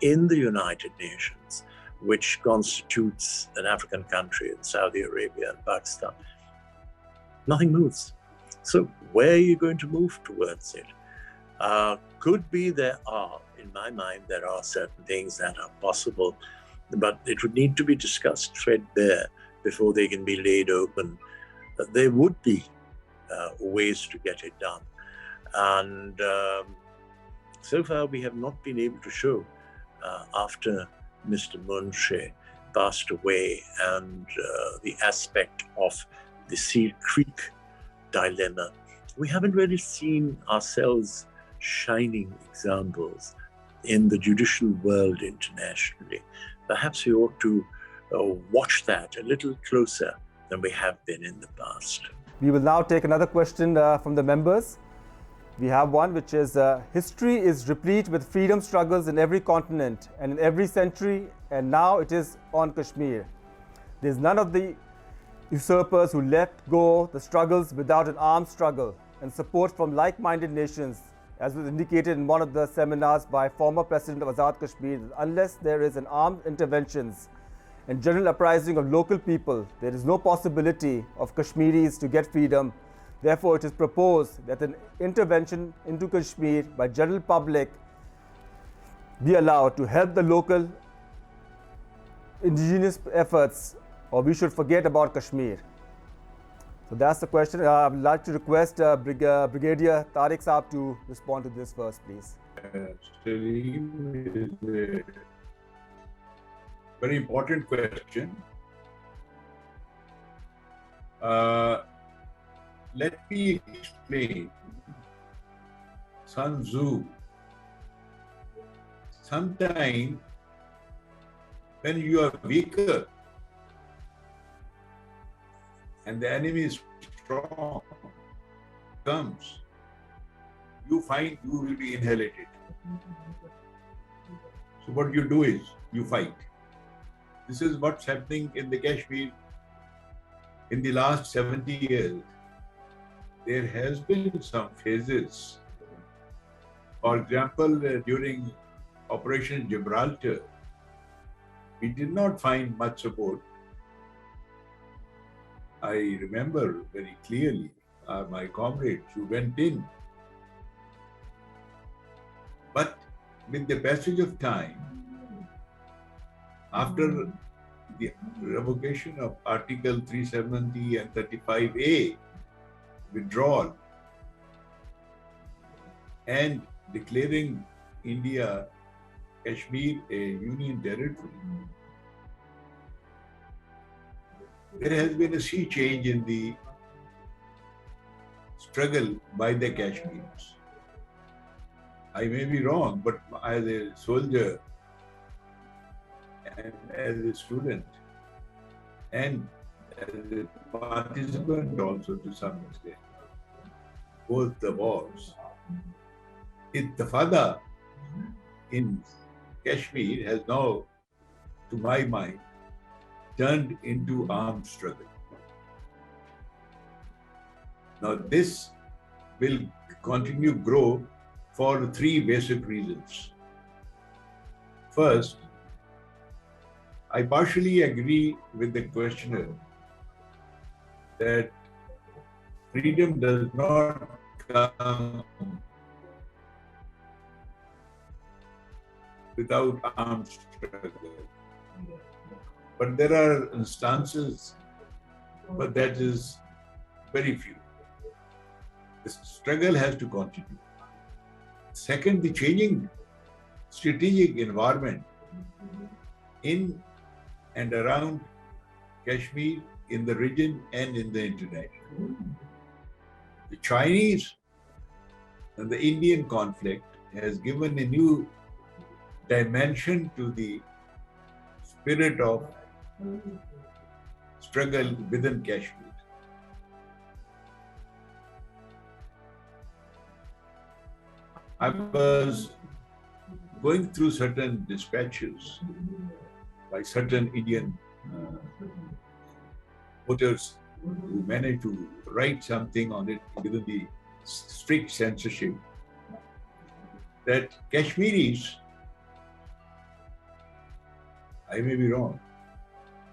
in the United Nations, which constitutes an African country in Saudi Arabia and Pakistan, nothing moves. So where are you going to move towards it? Could be there are, in my mind, there are certain things that are possible, but it would need to be discussed threadbare before they can be laid open. There would be ways to get it done. And so far we have not been able to show, after Mr. Munshi passed away and the aspect of the Seal Creek dilemma, we haven't really seen ourselves shining examples in the judicial world internationally. Perhaps we ought to watch that a little closer than we have been in the past. We will now take another question from the members. We have one which is, history is replete with freedom struggles in every continent and in every century, and now it is on Kashmir. There's none of the usurpers who let go the struggles without an armed struggle and support from like-minded nations, as was indicated in one of the seminars by former President of Azad Kashmir. Unless there is an armed interventions and general uprising of local people, there is no possibility of Kashmiris to get freedom. Therefore, it is proposed that an intervention into Kashmir by general public be allowed to help the local indigenous efforts, or we should forget about Kashmir. So that's the question. I would like to request Brigadier Tariq Saab to respond to this first, please. Saleem is a very important question. Let me explain. Sun Tzu, sometimes when you are weaker and the enemy is strong, comes, you find you will be annihilated. So what you do is you fight. This is what's happening in the Kashmir in the last 70 years. There has been some phases. For example, during Operation Gibraltar, we did not find much support. I remember very clearly my comrades who went in. But with the passage of time, after the revocation of Article 370 and 35A, withdrawal, and declaring India, Kashmir a union territory, there has been a sea change in the struggle by the Kashmiris. I may be wrong, but as a soldier and as a student and as a participant also to some extent, both the wars, Intifada in Kashmir has now, to my mind, turned into armed struggle. Now this will continue to grow for three basic reasons. First, I partially agree with the questioner that freedom does not come without armed struggle. But there are instances, but that is very few. The struggle has to continue. Second, the changing strategic environment in and around Kashmir, in the region and in the international. The Chinese and the Indian conflict has given a new dimension to the spirit of struggle within Kashmir. I was going through certain dispatches by certain Indian voters who managed to write something on it within the strict censorship, that Kashmiris, I may be wrong,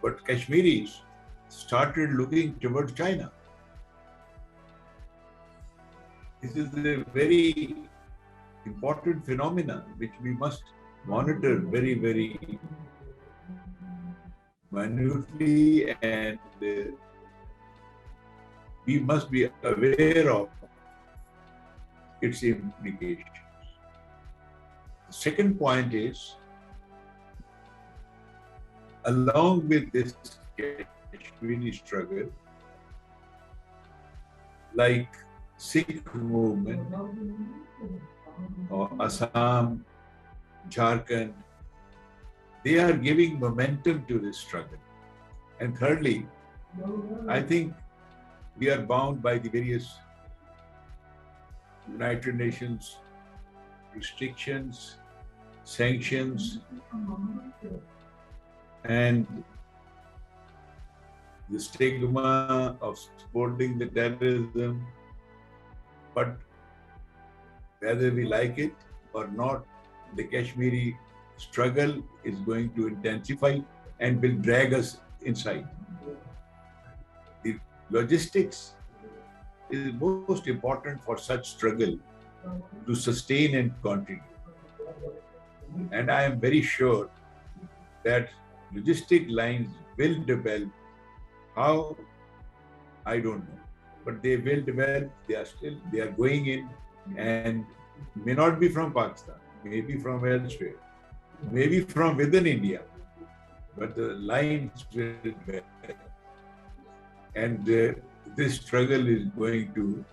but Kashmiris started looking towards China. This is a very important phenomenon which we must monitor very, very minutely, and we must be aware of its implications. The second point is, along with this Kashmiri struggle, like Sikh movement or Assam, Jharkhand, they are giving momentum to this struggle. And thirdly, I think we are bound by the various United Nations restrictions, sanctions, and the stigma of supporting the terrorism. But whether we like it or not, the Kashmiri struggle is going to intensify and will drag us inside. The logistics is most important for such struggle to sustain and continue. And I am very sure that logistic lines will develop. How? I don't know. But they will develop. They are going in, and may not be from Pakistan, maybe from elsewhere, maybe from within India, but the lines will develop. And this struggle is going to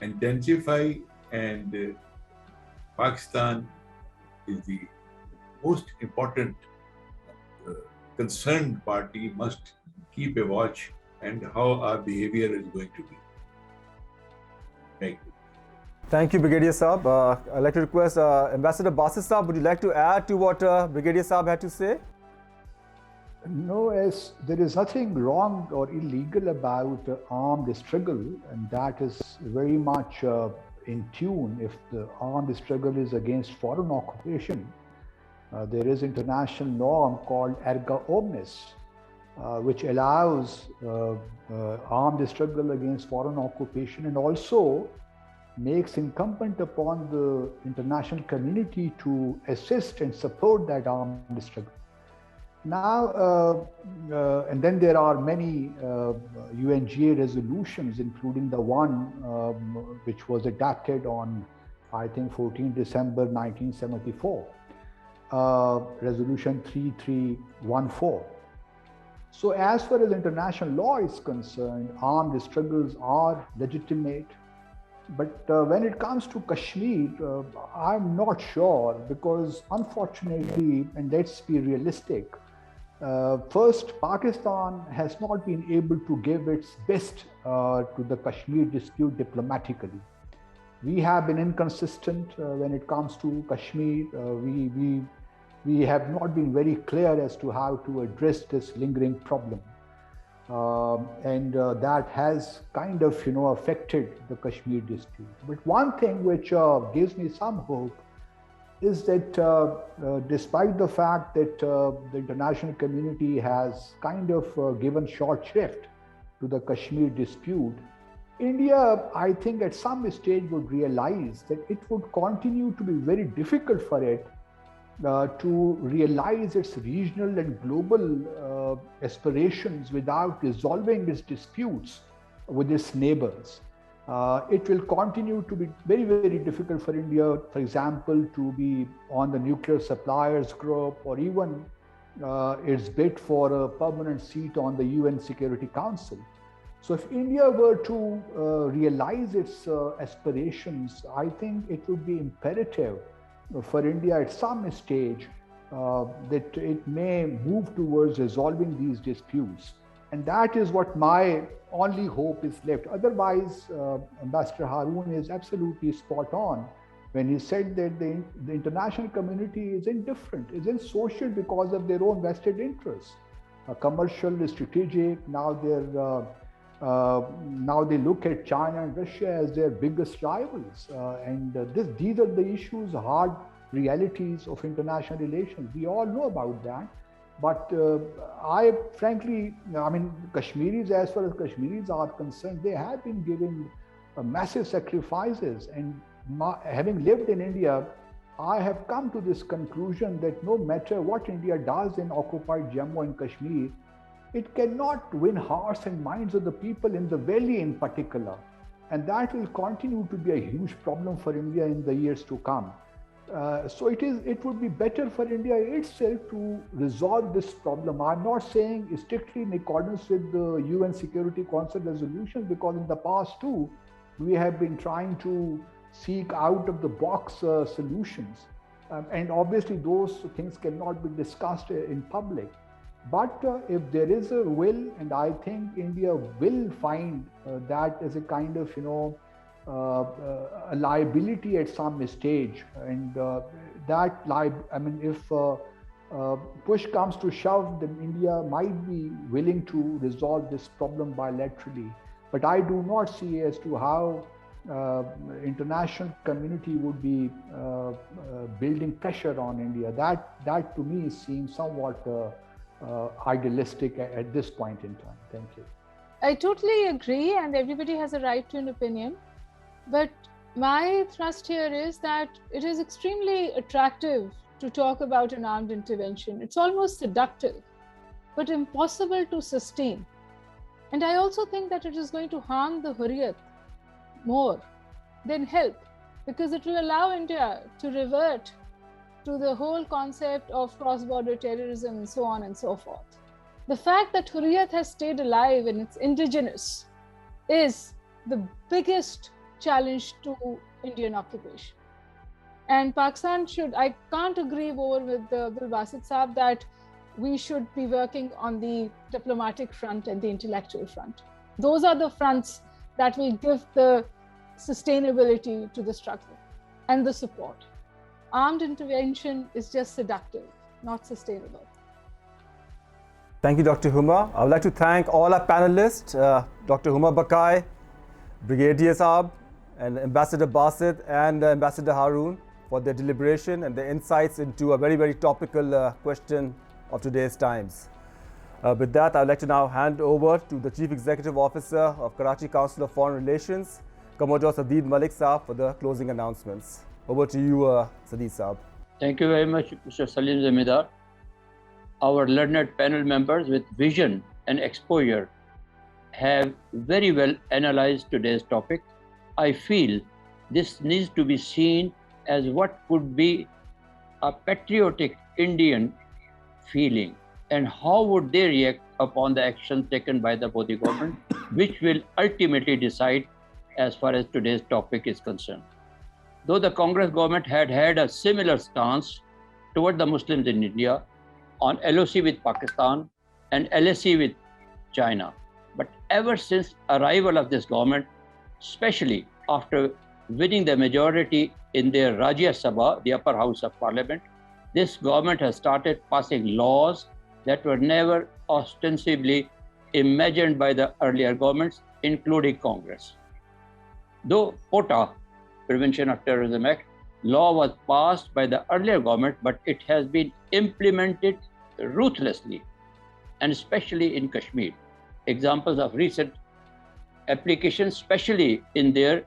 intensify, and Pakistan is the most important concerned party, must keep a watch and how our behavior is going to be. Thank you. Thank you, Brigadier Saab. I'd like to request Ambassador Basit Saab, would you like to add to what Brigadier Saab had to say? No, as there is nothing wrong or illegal about armed struggle, and that is very much in tune. If the armed struggle is against foreign occupation, there is international norm called erga omnes, which allows armed struggle against foreign occupation, and also makes incumbent upon the international community to assist and support that armed struggle. Now, and then there are many UNGA resolutions, including the one which was adopted on, I think, 14 December 1974, Resolution 3314. So as far as international law is concerned, armed struggles are legitimate. But when it comes to Kashmir, I'm not sure, because unfortunately, and let's be realistic, first, Pakistan has not been able to give its best to the Kashmir dispute diplomatically. We have been inconsistent when it comes to Kashmir. We have not been very clear as to how to address this lingering problem. And that has kind of, affected the Kashmir dispute. But one thing which gives me some hope is that despite the fact that the international community has kind of given short shrift to the Kashmir dispute, India, I think at some stage would realize that it would continue to be very difficult for it to realize its regional and global aspirations without resolving its disputes with its neighbors. It will continue to be very, very difficult for India, for example, to be on the nuclear suppliers group, or even its bid for a permanent seat on the UN Security Council. So if India were to realize its aspirations, I think it would be imperative for India at some stage that it may move towards resolving these disputes. And that is what my only hope is left. Otherwise, Ambassador Haroon is absolutely spot on when he said that the international community is indifferent, is insocial because of their own vested interests. Commercial, strategic, now they look at China and Russia as their biggest rivals. These are the issues, hard realities of international relations. We all know about that. But Kashmiris, as far as Kashmiris are concerned, they have been giving massive sacrifices. And having lived in India, I have come to this conclusion that no matter what India does in occupied Jammu and Kashmir, it cannot win hearts and minds of the people in the valley in particular. And that will continue to be a huge problem for India in the years to come. So it would be better for India itself to resolve this problem. I'm not saying strictly in accordance with the UN Security Council resolutions, because in the past too, we have been trying to seek out of the box solutions. And obviously those things cannot be discussed in public. But if there is a will, and I think India will find that as a kind of, a liability at some stage, and if push comes to shove, then India might be willing to resolve this problem bilaterally. But I do not see as to how international community would be building pressure on India. That to me seems somewhat idealistic at this point in time. Thank you. I totally agree, and everybody has a right to an opinion. But my thrust here is that it is extremely attractive to talk about an armed intervention. It's almost seductive, but impossible to sustain. And I also think that it is going to harm the Hurriyat more than help, because it will allow India to revert to the whole concept of cross-border terrorism and so on and so forth. The fact that Hurriyat has stayed alive and it's indigenous is the biggest challenge to Indian occupation. And Pakistan I can't agree more with Abdul Basit Saab that we should be working on the diplomatic front and the intellectual front. Those are the fronts that will give the sustainability to the struggle and the support. Armed intervention is just seductive, not sustainable. Thank you, Dr. Huma. I would like to thank all our panelists, Dr. Huma Baqai, Brigadier Saab, and Ambassador Basit and Ambassador Haroon for their deliberation and their insights into a very, very topical question of today's times. With that, I would like to now hand over to the Chief Executive Officer of Karachi Council of Foreign Relations, Commodore Sadeed Malik Saab, for the closing announcements. Over to you, Sadeed Saab. Thank you very much, Mr. Saleem Zamindar. Our learned panel members with vision and exposure have very well analyzed today's topic. I feel this needs to be seen as what could be a patriotic Indian feeling and how would they react upon the action taken by the Modi government, which will ultimately decide as far as today's topic is concerned. Though the Congress government had had a similar stance toward the Muslims in India on LOC with Pakistan and LSC with China, but ever since arrival of this government, especially after winning the majority in their Rajya Sabha, the upper house of parliament, this government has started passing laws that were never ostensibly imagined by the earlier governments, including Congress. Though POTA, Prevention of Terrorism Act, law was passed by the earlier government, but it has been implemented ruthlessly, and especially in Kashmir. Examples of recent applications, especially in there,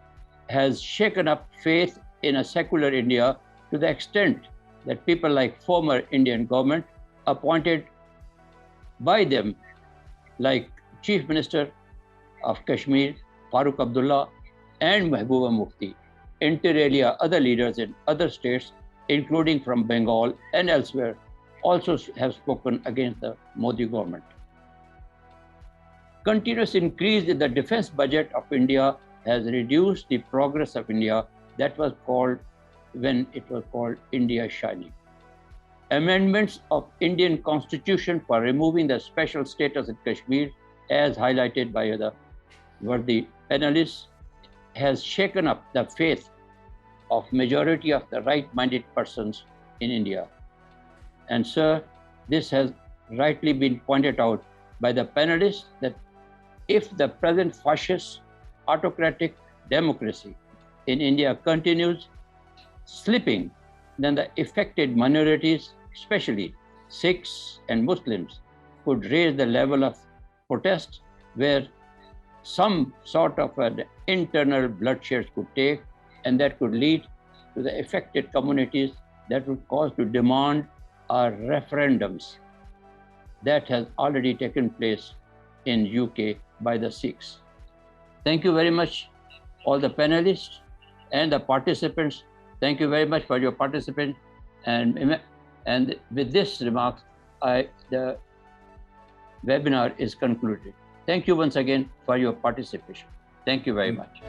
has shaken up faith in a secular India to the extent that people like former Indian government appointed by them, like Chief Minister of Kashmir, Farooq Abdullah, and Mehbooba Mufti, inter alia other leaders in other states, including from Bengal and elsewhere, also have spoken against the Modi government. Continuous increase in the defense budget of India has reduced the progress of India that was called, when it was called India Shining. Amendments of Indian Constitution for removing the special status in Kashmir, as highlighted by the worthy panelists, has shaken up the faith of majority of the right-minded persons in India. And sir, this has rightly been pointed out by the panelists that if the present fascist autocratic democracy in India continues slipping, then the affected minorities, especially Sikhs and Muslims, could raise the level of protest where some sort of an internal bloodshed could take, and that could lead to the affected communities that would cause to demand referendums. That has already taken place in UK by the Sikhs. Thank you very much, all the panelists and the participants. Thank you very much for your participation. And with this remarks, the webinar is concluded. Thank you once again for your participation. Thank you very much.